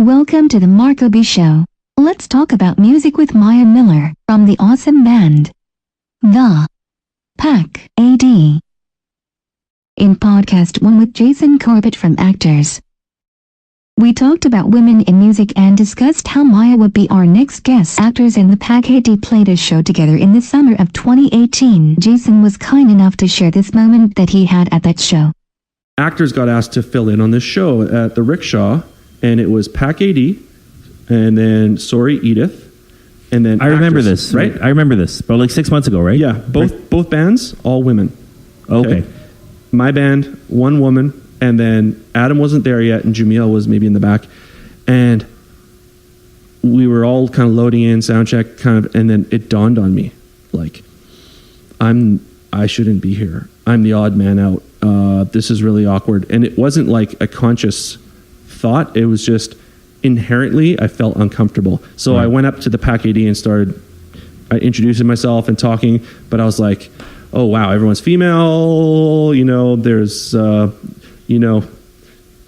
Welcome to the marQuo Show. Let's talk about music with Maya Miller from the awesome band, The Pack AD. In podcast 1 with Jason Corbett from Actors, we talked about women in music and discussed how Maya would be our next guest. Actors and The Pack AD played a show together in the summer of 2018. Jason was kind enough to share this moment that he had at that show. Actors got asked to fill in on this show at the Rickshaw, and it was Pack AD, and then Sorry Edith, and then I remember this, right? I remember this, but like 6 months ago, right? Yeah, both bands, all women. Okay. My band, one woman, and then Adam wasn't there yet, and Jamil was maybe in the back, and we were all kind of loading in, sound check, and then it dawned on me, like, I shouldn't be here. I'm the odd man out. This is really awkward, and it wasn't like a conscious thought. It was just inherently I felt uncomfortable. So I went up to the Pack AD and started introducing myself and talking, but I was like, oh wow, everyone's female, there's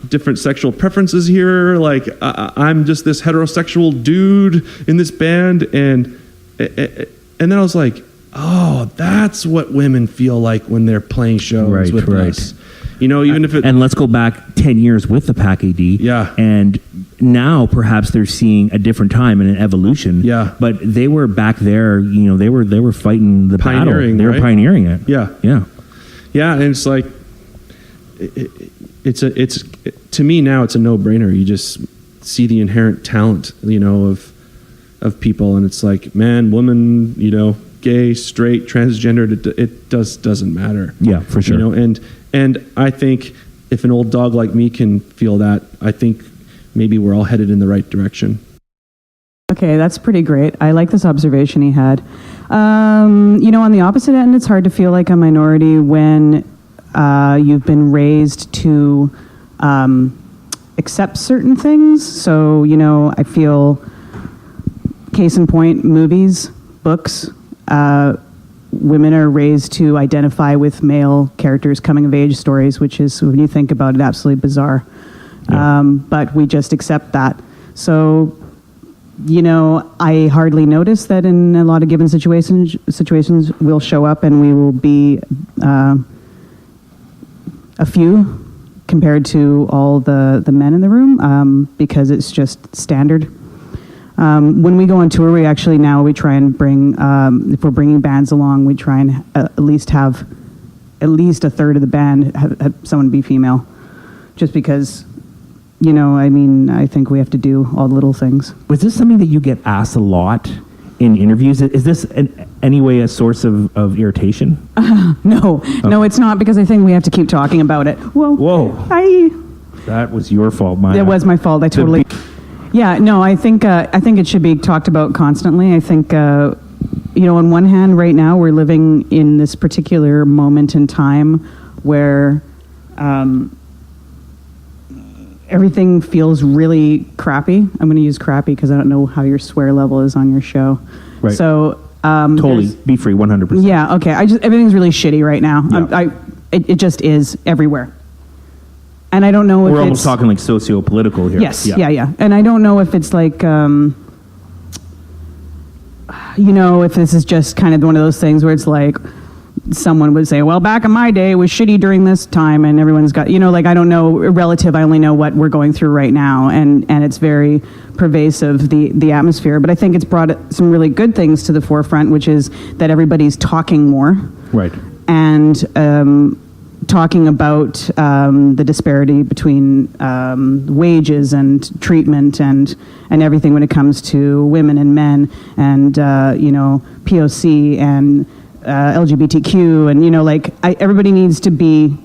different sexual preferences here, like I'm just this heterosexual dude in this band, and then I was like, oh, that's what women feel like when they're playing shows with us. Even if it... And let's go back 10 years with the Pack AD. Yeah. And now perhaps they're seeing a different time and an evolution. Yeah. But they were back there, they were fighting the pioneering, battle. They were pioneering it. Yeah. Yeah. Yeah, and it's like, it's to me now it's a no-brainer. You just see the inherent talent, of people, and it's like, man, woman, gay, straight, transgendered, it doesn't matter. Yeah, for sure. And I think if an old dog like me can feel that, I think maybe we're all headed in the right direction. Okay, that's pretty great. I like this observation he had. On the opposite end, it's hard to feel like a minority when you've been raised to accept certain things. So, I feel, case in point, movies, books, women are raised to identify with male characters' coming-of-age stories, which is, when you think about it, absolutely bizarre. Yeah. But we just accept that. So, I hardly notice that in a lot of given situations we'll show up and we will be a few compared to all the men in the room, because it's just standard. When we go on tour, we try and bring, if we're bringing bands along, we try and at least have at least a third of the band have someone be female, just because, I think we have to do all the little things. Was this something that you get asked a lot in interviews? Is this in any way a source of irritation? No, it's not, because I think we have to keep talking about it. Whoa. That was your fault, Maya. It was my fault. I totally... Yeah, no, I think it should be talked about constantly. I think, on one hand, right now, we're living in this particular moment in time where everything feels really crappy. I'm going to use crappy because I don't know how your swear level is on your show. Right. So totally be free, 100%. Yeah. Okay. Everything's really shitty right now. Yeah. It just is everywhere. And I don't know if we're almost talking like socio-political here. Yes, yeah. And I don't know if it's like, if this is just kind of one of those things where it's like someone would say, well, back in my day it was shitty during this time, and everyone's got, I don't know, relative, I only know what we're going through right now, and it's very pervasive, the atmosphere. But I think it's brought some really good things to the forefront, which is that everybody's talking more. Right. And talking about the disparity between wages and treatment and everything when it comes to women and men, and POC and LGBTQ, and everybody needs to be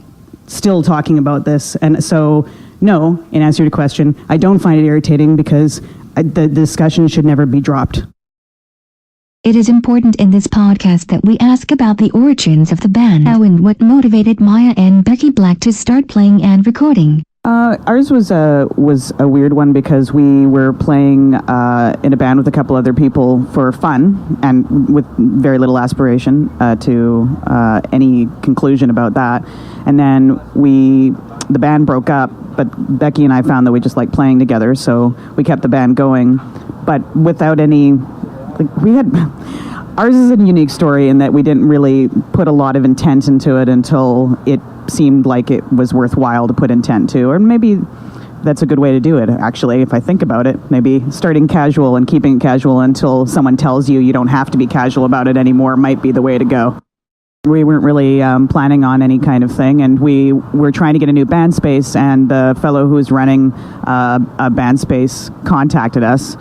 still talking about this. And so, no, in answer to your question, I don't find it irritating, because the discussion should never be dropped. It is important in this podcast that we ask about the origins of the band, how and what motivated Maya and Becky Black to start playing and recording. Ours was a weird one because we were playing in a band with a couple other people for fun and with very little aspiration to any conclusion about that. And then the band broke up, but Becky and I found that we just liked playing together, so we kept the band going, but without any, ours is a unique story in that we didn't really put a lot of intent into it until it seemed like it was worthwhile to put intent to, or maybe that's a good way to do it, actually, if I think about it. Maybe starting casual and keeping it casual until someone tells you you don't have to be casual about it anymore might be the way to go. We weren't really planning on any kind of thing, and we were trying to get a new band space, and the fellow who was running a band space contacted us,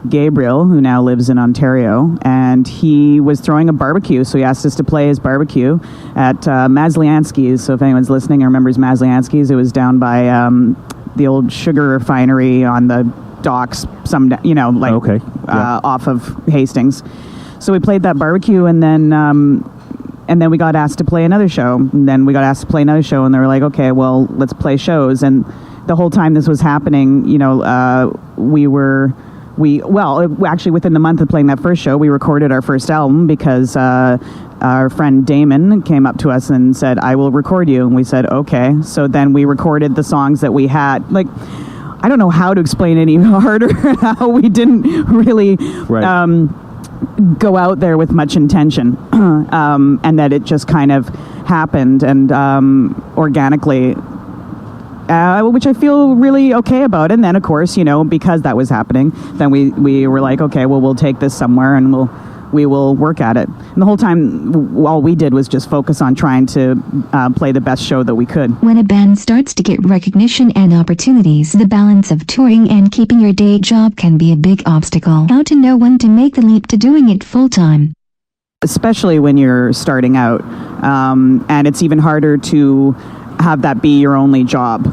Gabriel, who now lives in Ontario, and he was throwing a barbecue, so he asked us to play his barbecue at Masliansky's. So if anyone's listening or remembers Masliansky's, it was down by the old sugar refinery on the docks, off of Hastings. So we played that barbecue, and then we got asked to play another show. And then we got asked to play another show, and they were like, okay, well, let's play shows. And the whole time this was happening, actually within the month of playing that first show, we recorded our first album because our friend Damon came up to us and said, I will record you. And we said, okay. So then we recorded the songs that we had. I don't know how to explain any harder how we didn't really go out there with much intention, and that it just kind of happened and organically, which I feel really okay about. And then, of course, because that was happening, then we were like, okay, well, we'll take this somewhere and we will work at it. And the whole time, all we did was just focus on trying to play the best show that we could. When a band starts to get recognition and opportunities, the balance of touring and keeping your day job can be a big obstacle. How to know when to make the leap to doing it full-time? Especially when you're starting out. And it's even harder to have that be your only job.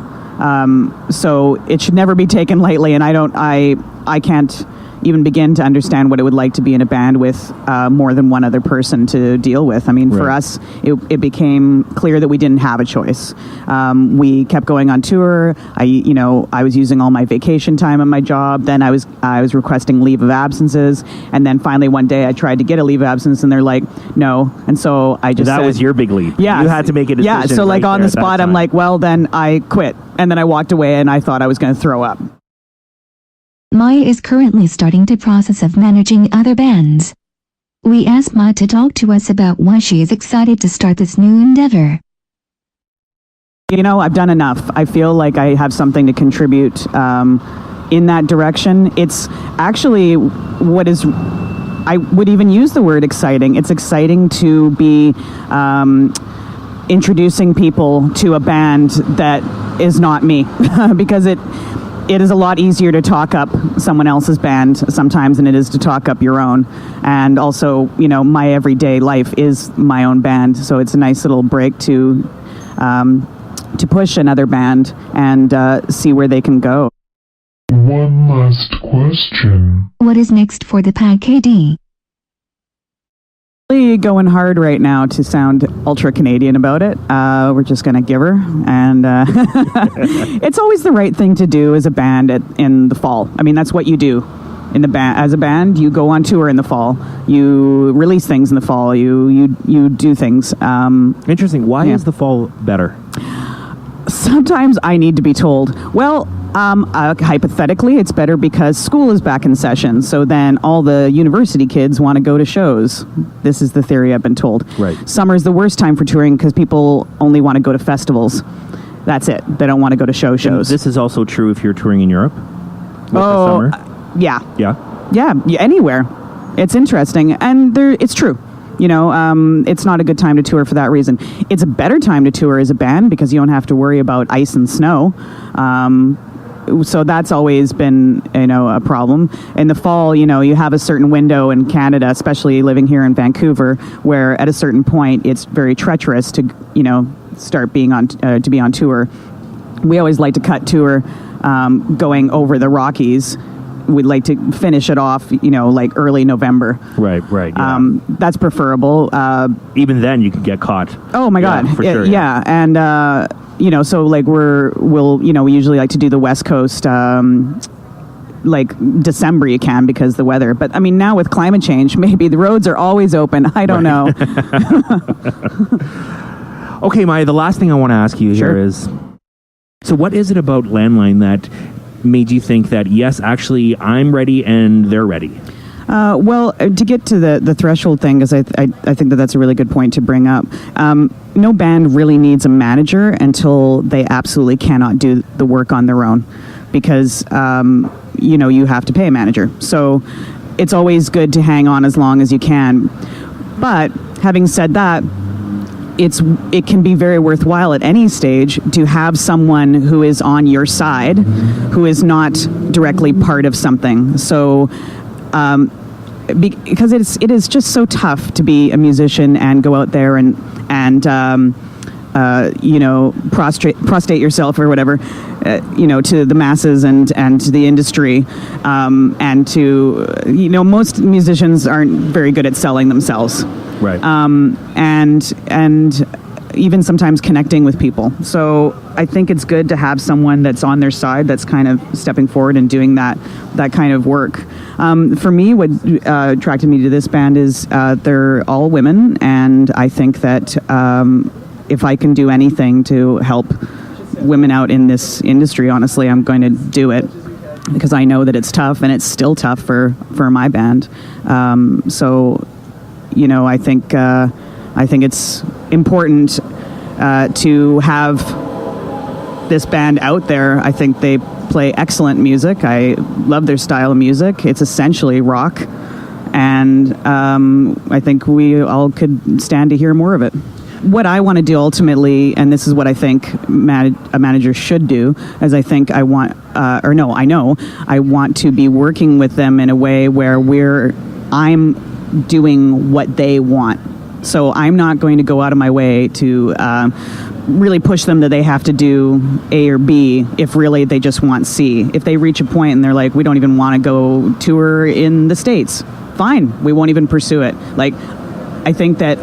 So it should never be taken lightly, and I can't even begin to understand what it would like to be in a band with more than one other person to deal with. I mean, for us, it became clear that we didn't have a choice. We kept going on tour. I was using all my vacation time on my job. Then I was requesting leave of absences, and then finally one day I tried to get a leave of absence, and they're like, no. And so I just that said, was your big leap. Yeah, you had to make a decision. Yeah, so on the spot, I'm like, well, then I quit, and then I walked away, and I thought I was going to throw up. Maya is currently starting the process of managing other bands. We asked Maya to talk to us about why she is excited to start this new endeavor. I've done enough. I feel like I have something to contribute in that direction. It's actually I would even use the word exciting. It's exciting to be introducing people to a band that is not me because it is a lot easier to talk up someone else's band sometimes than it is to talk up your own. And also, my everyday life is my own band, so it's a nice little break to push another band and see where they can go. One last question. What is next for the Pack AD? Really going hard right now to sound ultra Canadian about it. We're just gonna give her, and it's always the right thing to do as a band in the fall. I mean, that's what you do in the band. As a band, you go on tour in the fall. You release things in the fall. You do things. Interesting. Why is the fall better? Sometimes I need to be told, well, hypothetically, it's better because school is back in session, so then all the university kids want to go to shows. This is the theory I've been told. Right. Summer's the worst time for touring because people only want to go to festivals. That's it. They don't want to go to shows. And this is also true if you're touring in Europe? The summer? Yeah. Yeah? Yeah, anywhere. It's interesting, and it's true. It's not a good time to tour for that reason. It's a better time to tour as a band because you don't have to worry about ice and snow. So that's always been, a problem. In the fall, you have a certain window in Canada, especially living here in Vancouver, where at a certain point it's very treacherous to, start being to be on tour. We always like to cut tour going over the Rockies. We'd like to finish it off, early November. Right. Yeah. That's preferable. Even then, you could get caught. Oh my God! For sure. Yeah, and so like we usually like to do the West Coast, like December you can because the weather. But I mean, now with climate change, maybe the roads are always open. I don't know. Okay, Maya, the last thing I want to ask you Sure. here is, so what is it about Landline that made you think that, yes, actually, I'm ready and they're ready? Well, to get to the threshold thing, because I think that's a really good point to bring up. No band really needs a manager until they absolutely cannot do the work on their own, because you have to pay a manager. So it's always good to hang on as long as you can. But having said that, it can be very worthwhile at any stage to have someone who is on your side, who is not directly part of something. So because it is just so tough to be a musician and go out there and prostrate yourself or whatever, to the masses and to the industry, and to most musicians aren't very good at selling themselves. Right. And even sometimes connecting with people. So I think it's good to have someone that's on their side, that's kind of stepping forward and doing that kind of work. For me, what attracted me to this band is they're all women, and I think that if I can do anything to help women out in this industry, honestly, I'm going to do it, because I know that it's tough, and it's still tough for my band. I think it's important to have this band out there. I think they play excellent music. I love their style of music. It's essentially rock, and I think we all could stand to hear more of it. What I want to do ultimately, and this is what I think a manager should do, is I know I want to be working with them in a way where I'm doing what they want. So I'm not going to go out of my way to really push them that they have to do A or B if really they just want C. If they reach a point and they're like, we don't even want to go tour in the States, fine, we won't even pursue it. Like, I think that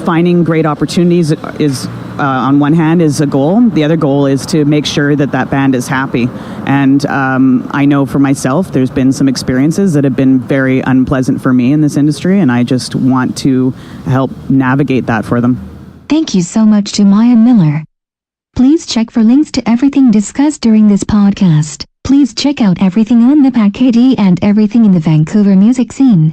finding great opportunities is, on one hand, is a goal. The other goal is to make sure that band is happy. And I know for myself, there's been some experiences that have been very unpleasant for me in this industry, and I just want to help navigate that for them. Thank you so much to Maya Miller. Please check for links to everything discussed during this podcast. Please check out everything on the Pack AD and everything in the Vancouver music scene.